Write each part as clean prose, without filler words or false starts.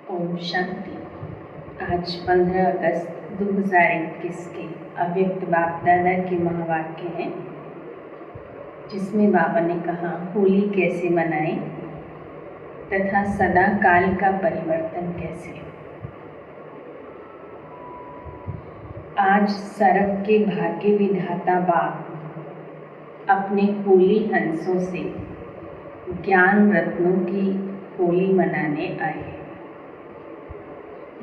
ओम शांति। आज 15 अगस्त 2021 के अव्यक्त बाप दादा के महावाक्य हैं, जिसमें बाबा ने कहा होली कैसे मनाएं तथा सदा काल का परिवर्तन कैसे। आज सर्व के भाग्य विधाता बाप अपने होली हंसों से ज्ञान रत्नों की होली मनाने आए।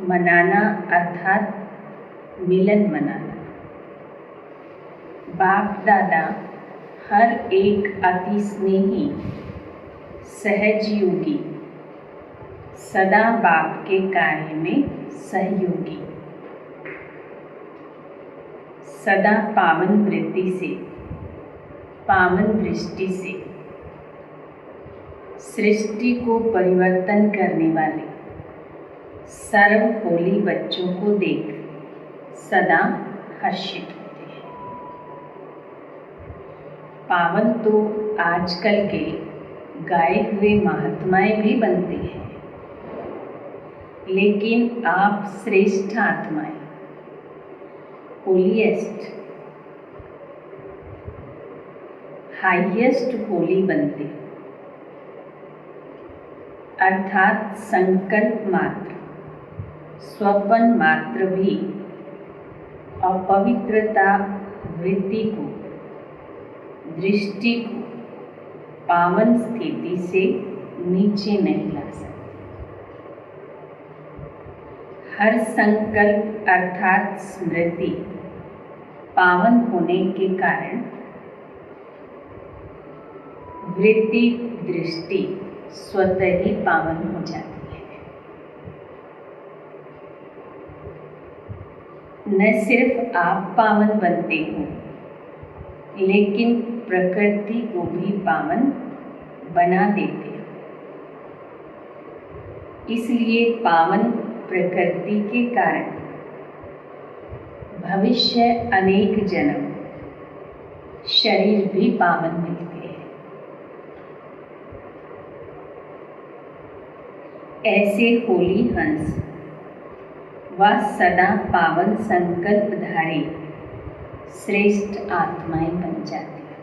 मनाना अर्थात मिलन मनाना। बाप दादा हर एक अति स्नेही सहजयोगी, सदा बाप के कार्य में सहयोगी, सदा पावन वृत्ति से, पावन दृष्टि से सृष्टि को परिवर्तन करने वाले सर्व होली बच्चों को देख सदा हर्षित होते हैं। पावन तो आजकल के गाए हुए महात्माएं भी बनते हैं, लेकिन आप श्रेष्ठ आत्माएं, होलीएस्ट, हाईएस्ट होली बनते, अर्थात संकल्प मात्र, स्वपन मात्र भी अपवित्रता वृत्ति को, दृष्टि को पावन स्थिति से नीचे नहीं ला सकते। हर संकल्प अर्थात स्मृति पावन होने के कारण वृत्ति दृष्टि स्वतः ही पावन हो जाती है। न सिर्फ आप पावन बनते हो, लेकिन प्रकृति को भी पावन बना देते हो। इसलिए पावन प्रकृति के कारण भविष्य अनेक जन्म शरीर भी पावन मिलते हैं। ऐसे होली हंस व सदा पावन संकल्पधारी श्रेष्ठ आत्माएं बन जाती हैं।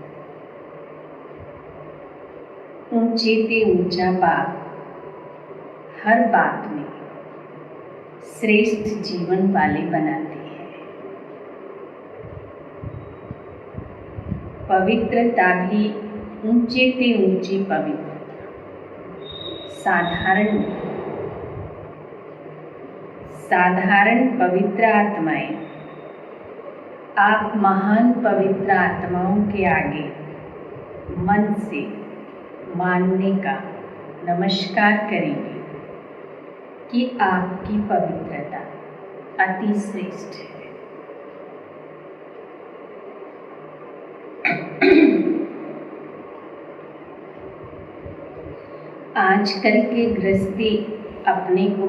ऊंचे ते ऊंचा बाप हर बात में श्रेष्ठ जीवन वाले बनाते हैं। पवित्रता भी ऊंचे ते ऊंची पवित्रता, साधारण पवित्र आत्माएं आप महान पवित्र आत्माओं के आगे मन से मानने का नमस्कार करेंगे कि आपकी पवित्रता अति श्रेष्ठ है। आजकल के गृहस्थी अपने को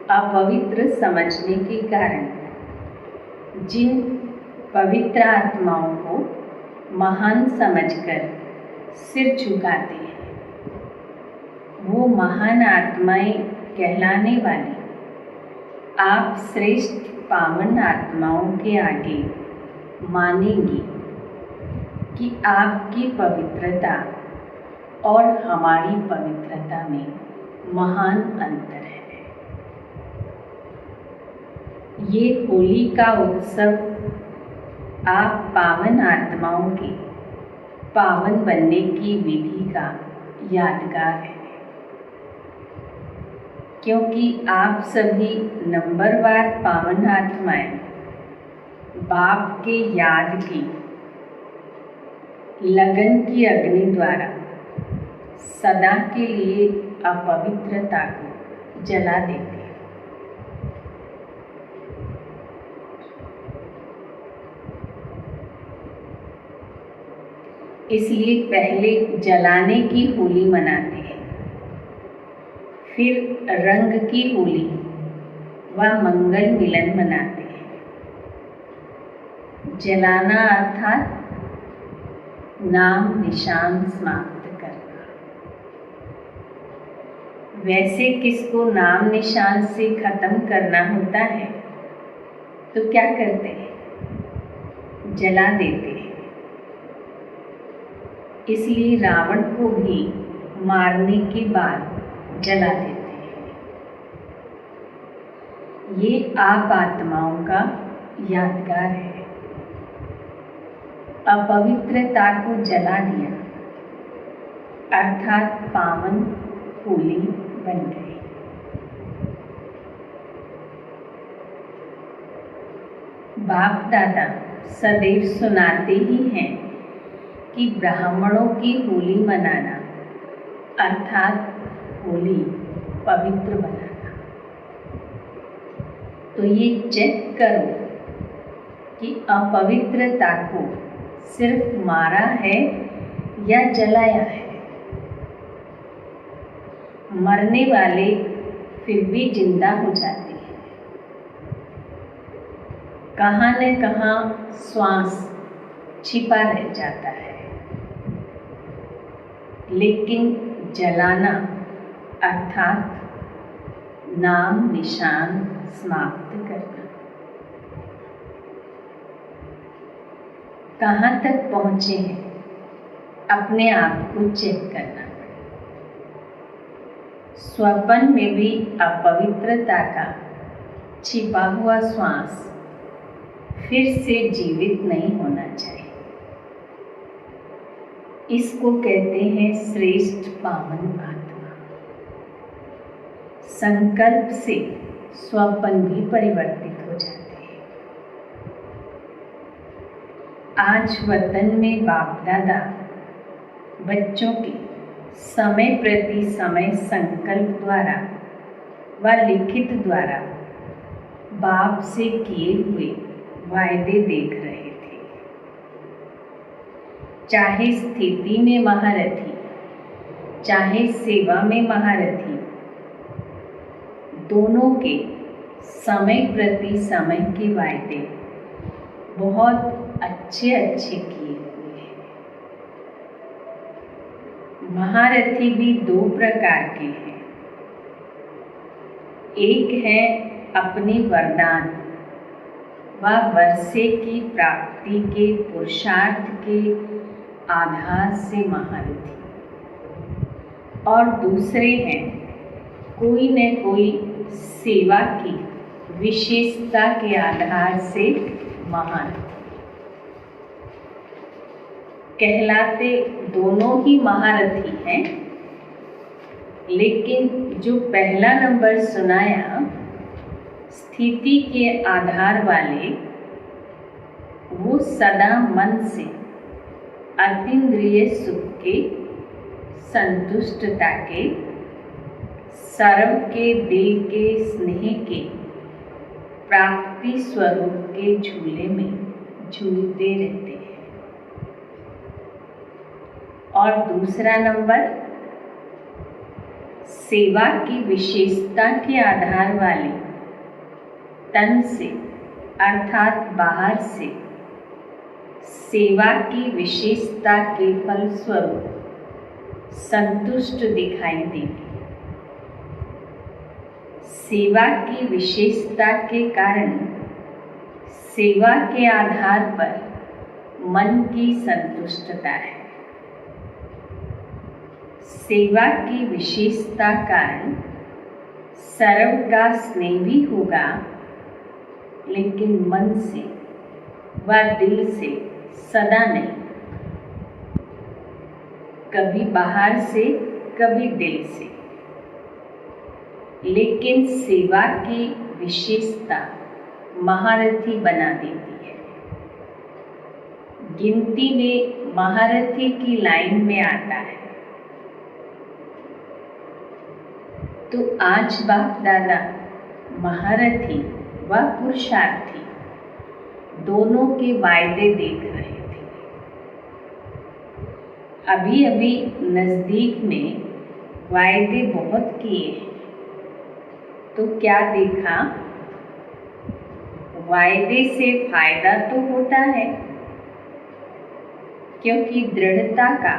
अपवित्र समझने के कारण जिन पवित्र आत्माओं को महान समझकर सिर झुकाते हैं, वो महान आत्माएं कहलाने वाली आप श्रेष्ठ पावन आत्माओं के आगे मानेंगी कि आपकी पवित्रता और हमारी पवित्रता में महान अंतर है। ये होली का उत्सव आप पावन आत्माओं के पावन बनने की विधि का यादगार है, क्योंकि आप सभी नंबरवार पावन आत्माएं बाप के याद की लगन की अग्नि द्वारा सदा के लिए अपवित्रता को जला देते हैं। इसलिए पहले जलाने की होली मनाते हैं, फिर रंग की होली व मंगल मिलन मनाते हैं। जलाना अर्थात नाम निशान समाप्त करना, वैसे किसको नाम निशान से खत्म करना होता है तो क्या करते हैं? जला देते हैं। इसलिए रावण को भी मारने के बाद जला देते हैं। ये आप आत्माओं का यादगार है। अपवित्रता को जला दिया अर्थात पावन होली बन गई। बाप दादा सदैव सुनाते ही हैं कि ब्राह्मणों की होली मनाना अर्थात होली पवित्र बनाना। तो ये चेक करो कि अपवित्रता को सिर्फ मारा है या जलाया है। मरने वाले फिर भी जिंदा हो जाते हैं। कहाँ न कहाँ श्वास छिपा रह जाता है, लेकिन जलाना अर्थात नाम निशान समाप्त करना। कहाँ तक पहुँचे हैं अपने आप को चेक करना। स्वप्न में भी अपवित्रता का छिपा हुआ श्वास फिर से जीवित नहीं होना चाहिए। इसको कहते हैं श्रेष्ठ पावन आत्मा। संकल्प से स्वप्न भी परिवर्तित हो जाते हैं। आज वतन में बाप दादा बच्चों के समय प्रति समय संकल्प द्वारा व लिखित द्वारा बाप से किए हुए वायदे देख रहे थे। चाहे स्थिति में महारथी, चाहे सेवा में महारथी, दोनों के समय प्रति समय के वायदे बहुत अच्छे किए हुए हैं। महारथी भी दो प्रकार के हैं। एक है अपने वरदान व वर्षे की प्राप्ति के पुरुषार्थ के आधार से महारथी, और दूसरे हैं कोई न कोई सेवा की विशेषता के आधार से महारथी। कहलाते दोनों ही महारथी हैं, लेकिन जो पहला नंबर सुनाया स्थिति के आधार वाले, वो सदा मन से अतीन्द्रिय सुख के, संतुष्टता के, सर्व के दिल के स्नेह के प्राप्ति स्वरूप के झूले में झूलते रहते हैं। और दूसरा नंबर सेवा की विशेषता के आधार वाले, तन से अर्थात बाहर से सेवा की विशेषता के फलस्वरूप संतुष्ट दिखाई देगी। सेवा की विशेषता के कारण सेवा के आधार पर मन की संतुष्टता है। सेवा की विशेषता कारण सर्व का स्नेह भी होगा, लेकिन मन से व दिल से सदा नहीं, कभी बाहर से कभी दिल से। लेकिन सेवा की विशेषता महारथी बना देती है। गिनती में महारथी की लाइन में आता है। तो आज बाप दादा महारथी व पुरुषार्थी दोनों के वायदे देख रहे थे। अभी अभी नज़दीक में वायदे बहुत किए हैं, तो क्या देखा? वायदे से फायदा तो होता है, क्योंकि दृढ़ता का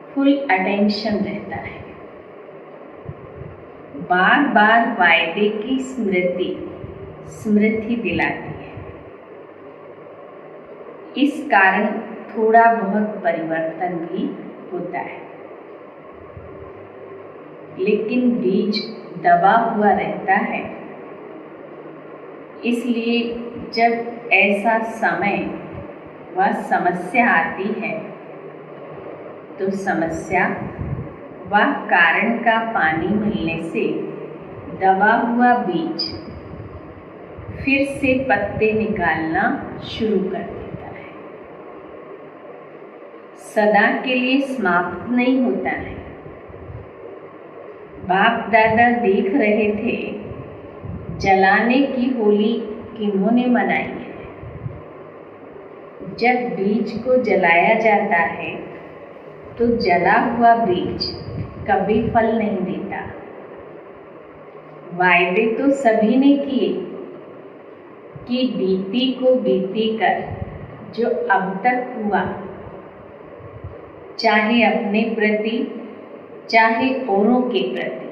फुल अटेंशन रहता है। बार बार वायदे की स्मृति दिलाती है। इस कारण थोड़ा बहुत परिवर्तन भी होता है, लेकिन बीज दबा हुआ रहता है। इसलिए जब ऐसा समय व समस्या आती है तो समस्या व कारण का पानी मिलने से दबा हुआ बीज फिर से पत्ते निकालना शुरू कर देता है। सदा के लिए समाप्त नहीं होता है। बाप दादा देख रहे थे जलाने की होली किन्होंने मनाई है। जब बीज को जलाया जाता है तो जला हुआ बीज कभी फल नहीं देता। वायदे तो सभी ने किए कि बीती को बीती कर जो अब तक हुआ, चाहे अपने प्रति चाहे औरों के प्रति,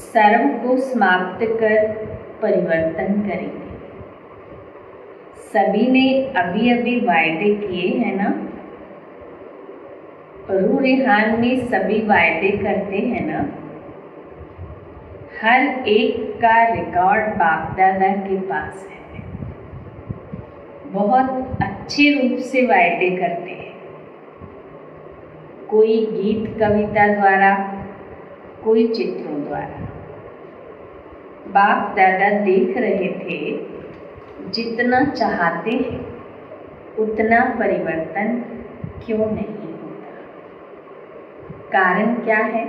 सर्व को समाप्त कर परिवर्तन करेंगे। सभी ने अभी अभी वायदे किए हैं ना। रूह रिहान में सभी वायदे करते हैं ना। हर एक का रिकॉर्ड बाप दादा के पास है। बहुत अच्छे रूप से वायदे करते हैं। कोई गीत कविता द्वारा, कोई चित्रों द्वारा। बाप दादा देख रहे थे जितना चाहते हैं उतना परिवर्तन क्यों नहीं होता। कारण क्या है?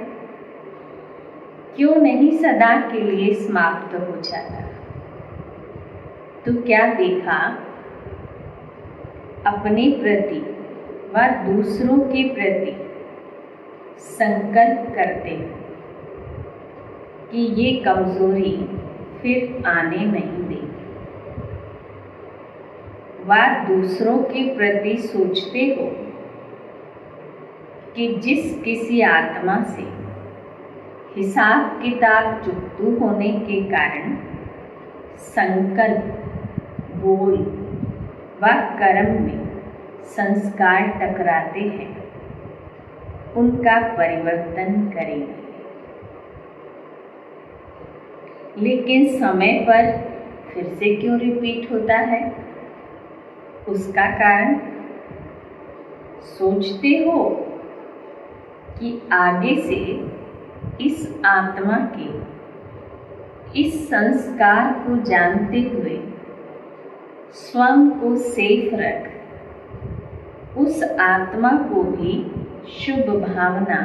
क्यों नहीं सदा के लिए समाप्त हो जाता? तो क्या देखा? अपने प्रति व दूसरों के प्रति संकल्प करते कि ये कमजोरी फिर आने नहीं देगी। व दूसरों के प्रति सोचते हो कि जिस किसी आत्मा से हिसाब किताब चुकतू होने के कारण संकल्प, बोल व कर्म में संस्कार टकराते हैं, उनका परिवर्तन करेंगे। लेकिन समय पर फिर से क्यों रिपीट होता है? उसका कारण सोचते हो कि आगे से इस आत्मा के इस संस्कार को जानते हुए स्वयं को सेफ रख उस आत्मा को भी शुभ भावना,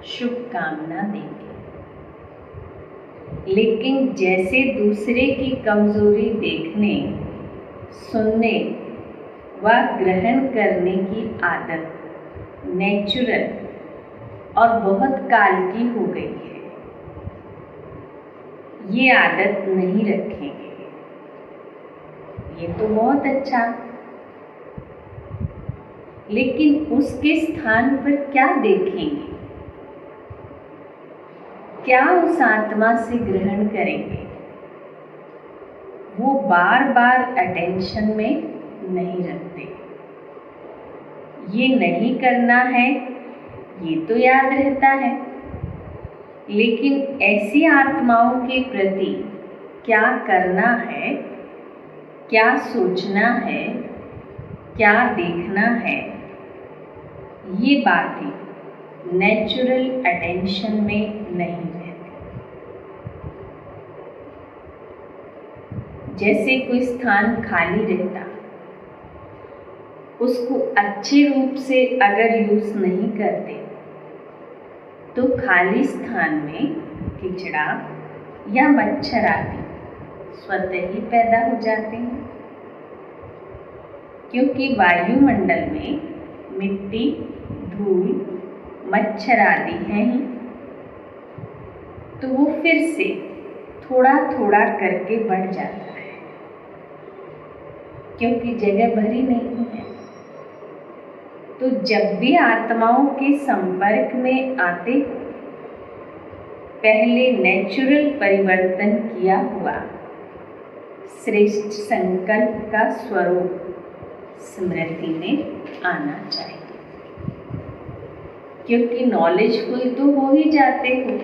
शुभकामना देंगे। लेकिन जैसे दूसरे की कमजोरी देखने, सुनने व ग्रहण करने की आदत नेचुरल और बहुत काल की हो गई है, ये आदत नहीं रखेंगे। ये तो बहुत अच्छा, लेकिन उसके स्थान पर क्या देखेंगे? क्या उस आत्मा से ग्रहण करेंगे? वो बार बार अटेंशन में नहीं रखते। ये नहीं करना है, ये तो याद रहता है, लेकिन ऐसी आत्माओं के प्रति क्या करना है, क्या सोचना है, क्या देखना है, ये बातें नेचुरल अटेंशन में नहीं रहती। जैसे कोई स्थान खाली रहता, उसको अच्छे रूप से अगर यूज नहीं करते तो खाली स्थान में कीचड़ा या मच्छर आदि स्वतः ही पैदा हो जाते हैं, क्योंकि वायुमंडल में मिट्टी, धूल, मच्छर आदि हैं ही। तो वो फिर से थोड़ा थोड़ा करके बढ़ जाता है, क्योंकि जगह भरी नहीं है। तो जब भी आत्माओं के संपर्क में आते हो पहले नेचुरल परिवर्तन किया हुआ श्रेष्ठ संकल्प का स्वरूप स्मृति में आना चाहिए, क्योंकि नॉलेजफुल तो हो ही जाते हो।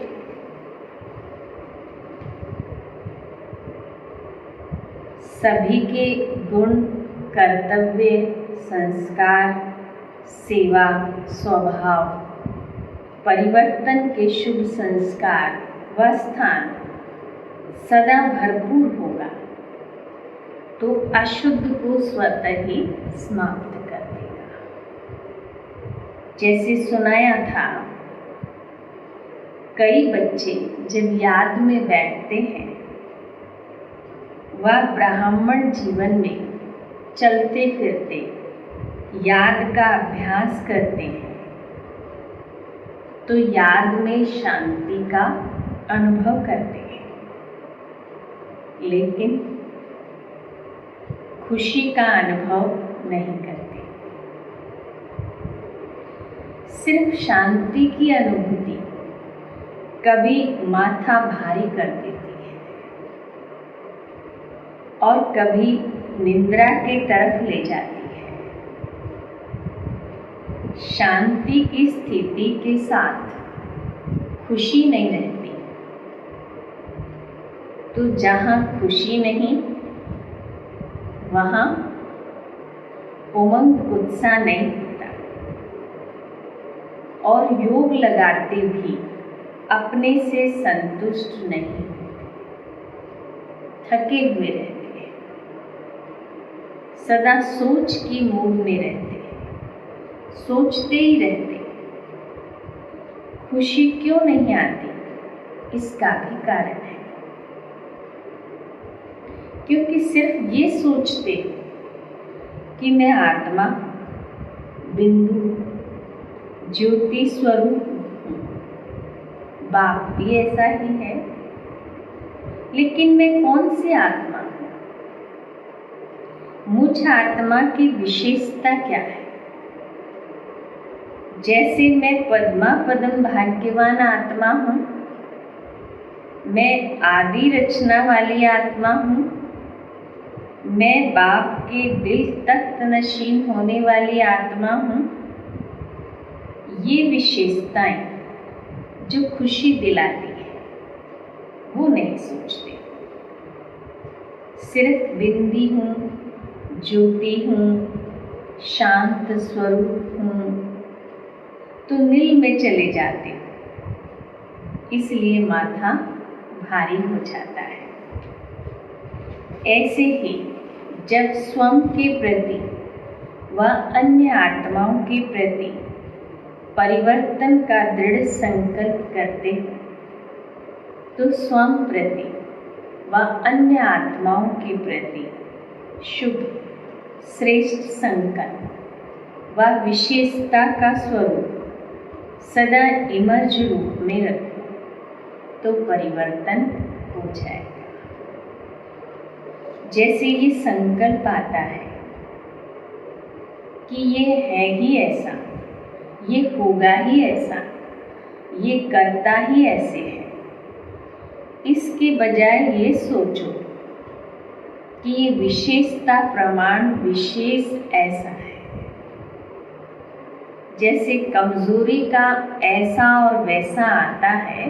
सभी के गुण, कर्तव्य, संस्कार, सेवा, स्वभाव, परिवर्तन के शुभ संस्कार व स्थान सदा भरपूर होगा तो अशुद्ध को स्वतः ही समाप्त कर देगा। जैसे सुनाया था, कई बच्चे जब याद में बैठते हैं, वह ब्राह्मण जीवन में चलते फिरते याद का अभ्यास करते हैं तो याद में शांति का अनुभव करते हैं, लेकिन खुशी का अनुभव नहीं करते। सिर्फ शांति की अनुभूति कभी माथा भारी कर देती है और कभी निद्रा की तरफ ले जाती है। शांति की स्थिति के साथ खुशी नहीं रहती, तो जहाँ खुशी नहीं वहाँ उमंग उत्साह नहीं होता और योग लगाते भी अपने से संतुष्ट नहीं होते, थके हुए रहते हैं, सदा सोच की मूड में रहते हैं, सोचते ही रहते हैं। खुशी क्यों नहीं आती, इसका भी कारण है, क्योंकि सिर्फ ये सोचते कि मैं आत्मा, बिंदु, ज्योति स्वरूप हूँ, बाप भी ऐसा ही है, लेकिन मैं कौन सी आत्मा हूँ? मुझ आत्मा की विशेषता क्या है? जैसे मैं पद्मा पदम भाग्यवान आत्मा हूँ, मैं आदि रचना वाली आत्मा हूँ, मैं बाप के दिल तक नशीन होने वाली आत्मा हूँ। ये विशेषताएं जो खुशी दिलाती है वो नहीं सोचते। सिर्फ बिंदी हूँ, ज्योति हूँ, शांत स्वरूप हूँ, तो नील में चले जाते हो, इसलिए माथा भारी हो जाता है। ऐसे ही जब स्वयं के प्रति व अन्य आत्माओं के प्रति परिवर्तन का दृढ़ संकल्प करते हैं तो स्वयं प्रति व अन्य आत्माओं के प्रति शुभ श्रेष्ठ संकल्प व विशेषता का स्वरूप सदा इमर्ज रूप में रखो तो परिवर्तन हो जाएगा। जैसे ये संकल्प आता है कि ये है ही ऐसा, ये होगा ही ऐसा, ये करता ही ऐसे है, इसके बजाय ये सोचो कि ये विशेषता प्रमाण विशेष ऐसा है। जैसे कमजोरी का ऐसा और वैसा आता है,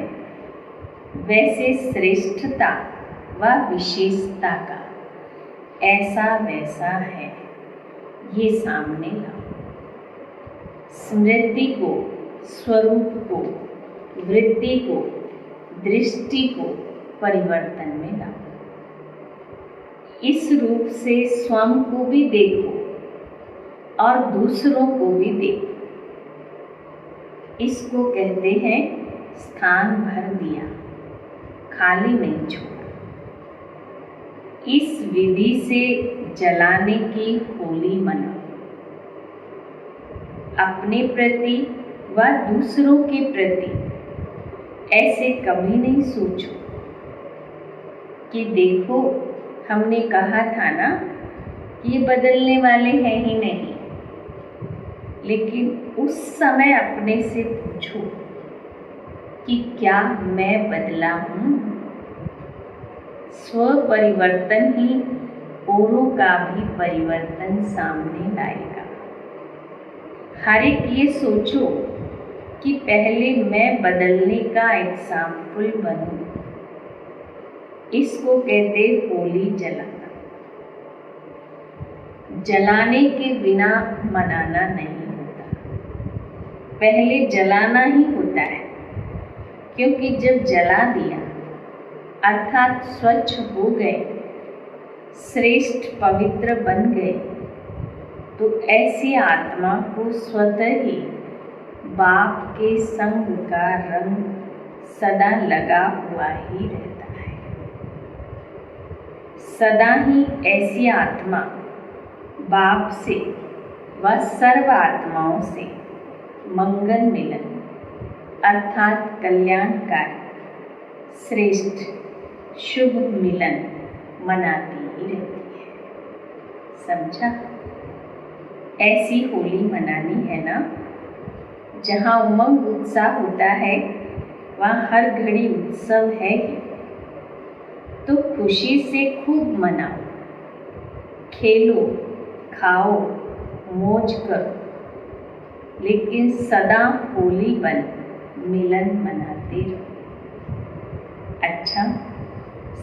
वैसे श्रेष्ठता व विशेषता का ऐसा वैसा है, ये सामने लाओ। स्मृति को, स्वरूप को, वृत्ति को, दृष्टि को परिवर्तन में लाओ। इस रूप से स्वयं को भी देखो और दूसरों को भी देखो। इसको कहते हैं स्थान भर दिया, खाली नहीं छोड़ा। इस विधि से जलाने की होली मनाओ। अपने प्रति व दूसरों के प्रति ऐसे कभी नहीं सोचो कि देखो हमने कहा था ना ये बदलने वाले हैं ही नहीं, लेकिन उस समय अपने से पूछो कि क्या मैं बदला हूँ। स्व परिवर्तन ही औरों का भी परिवर्तन सामने लाएगा। हर एक ये सोचो कि पहले मैं बदलने का एग्जाम्पल बनूं। इसको कहते होली जलाना। जलाने के बिना मनाना नहीं होता, पहले जलाना ही होता है। क्योंकि जब जला दिया अर्थात स्वच्छ हो गए, श्रेष्ठ पवित्र बन गए, तो ऐसी आत्मा को स्वतः ही बाप के संग का रंग सदा लगा हुआ ही रहता है। सदा ही ऐसी आत्मा बाप से व सर्व आत्माओं से मंगल मिलन अर्थात कल्याणकारी श्रेष्ठ शुभ मिलन मनाती ही रहती है। समझा? ऐसी होली मनानी है ना, जहाँ उमंग उत्साह होता है वहाँ हर घड़ी उत्सव है ही। तो खुशी से खूब मनाओ, खेलो, खाओ, मौज करो, लेकिन सदा होली बन मिलन मनाते रहो। अच्छा,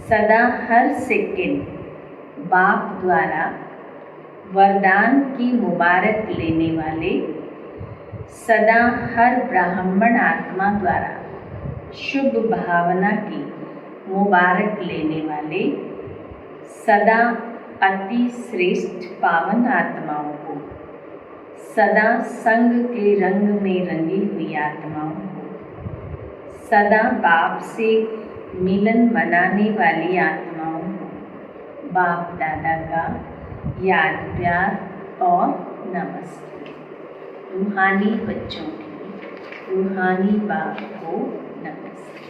सदा हर सेकंड बाप द्वारा वरदान की मुबारक लेने वाले, सदा हर ब्राह्मण आत्मा द्वारा शुभ भावना की मुबारक लेने वाले, सदा अति श्रेष्ठ पावन आत्माओं को, सदा संग के रंग में रंगी हुई आत्माओं को, सदा बाप से मिलन मनाने वाली आत्माओं को बाप दादा का याद प्यार और नमस्ते। रूहानी बच्चों की रूहानी बाप को नमस्ते।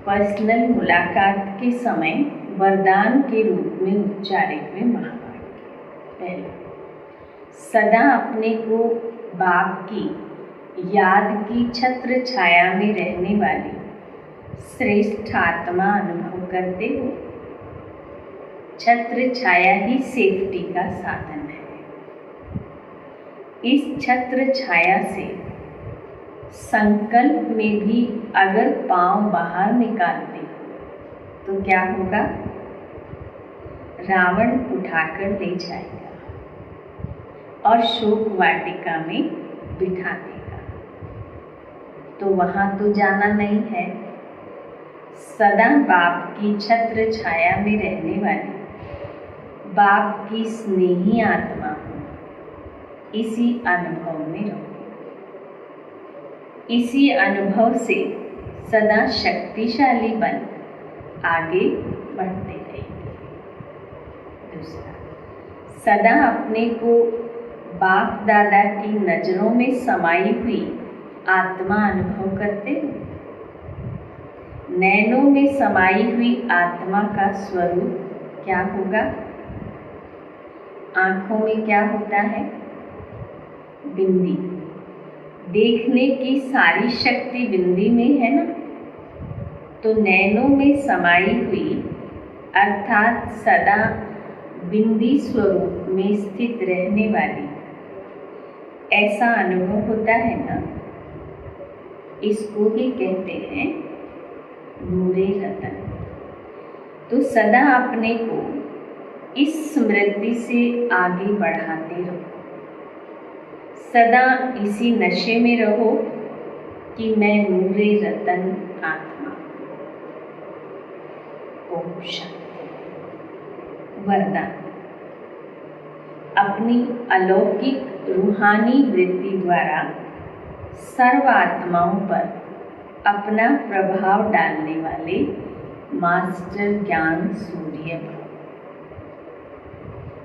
पर्सनल मुलाकात के समय वरदान के रूप में उच्चारे हुए महावाक्य। पहला, सदा अपने को बाप की याद की छत्र छाया में रहने वाली श्रेष्ठ आत्मा अनुभव करते हो। छत्र छाया ही सेफ्टी का साधन है। इस छत्र छाया से संकल्प में भी अगर पांव बाहर निकालते तो क्या होगा? रावण उठाकर ले जाएगा और शोक वाटिका में बिठा देगा। तो वहां तो जाना नहीं है। सदा बाप की छत्र छाया में रहने वाली बाप की स्नेही आत्मा हो, इसी अनुभव में रहो। इसी अनुभव से सदा शक्तिशाली बन आगे बढ़ते रहेंगे। दूसरा, सदा अपने को बाप दादा की नजरों में समाई हुई आत्मा अनुभव करते हो। नैनों में समाई हुई आत्मा का स्वरूप क्या होगा? आंखों में क्या होता है? बिंदी। देखने की सारी शक्ति बिंदी में है ना। तो नैनों में समाई हुई अर्थात सदा बिंदी स्वरूप में स्थित रहने वाली ऐसा अनुभव होता है ना, इसको ही कहते हैं नूरे रतन। तो सदा अपने को इस स्मृति से आगे बढ़ाते रहो। सदा इसी नशे में रहो कि मैं नूरे रतन आत्मा। ओम शांति। वरदान, अपनी अलौकिक रूहानी वृत्ति द्वारा सर्व आत्माओं पर अपना प्रभाव डालने वाले मास्टर ज्ञान सूर्य भव।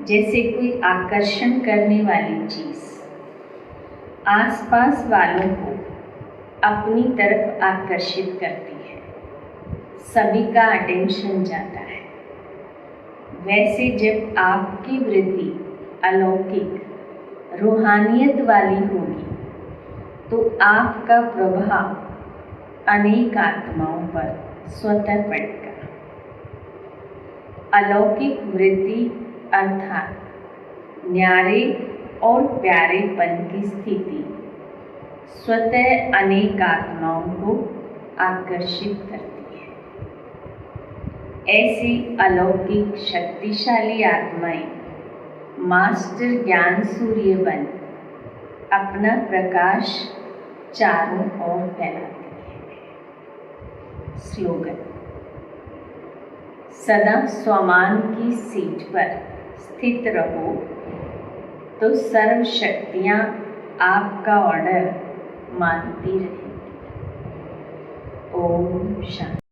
जैसे कोई आकर्षण करने वाली चीज आसपास वालों को अपनी तरफ आकर्षित करती है, सभी का अटेंशन जाता है। वैसे जब आपकी वृत्ति अलौकिक रूहानियत वाली होगी तो आपका प्रभाव अनेक आत्माओं पर स्वतः पड़ेगा। अलौकिक वृद्धि अर्थात न्यारे और प्यारेपन की स्थिति स्वतः अनेक आत्माओं को आकर्षित करती है। ऐसी अलौकिक शक्तिशाली आत्माएं मास्टर ज्ञान सूर्य बन अपना प्रकाश चारों ओर फैलाती है। स्लोगन: सदा स्वमान की सीट पर स्थित रहो तो सर्व शक्तियाँ आपका ऑर्डर मानती रहेंगी। ओम शांति।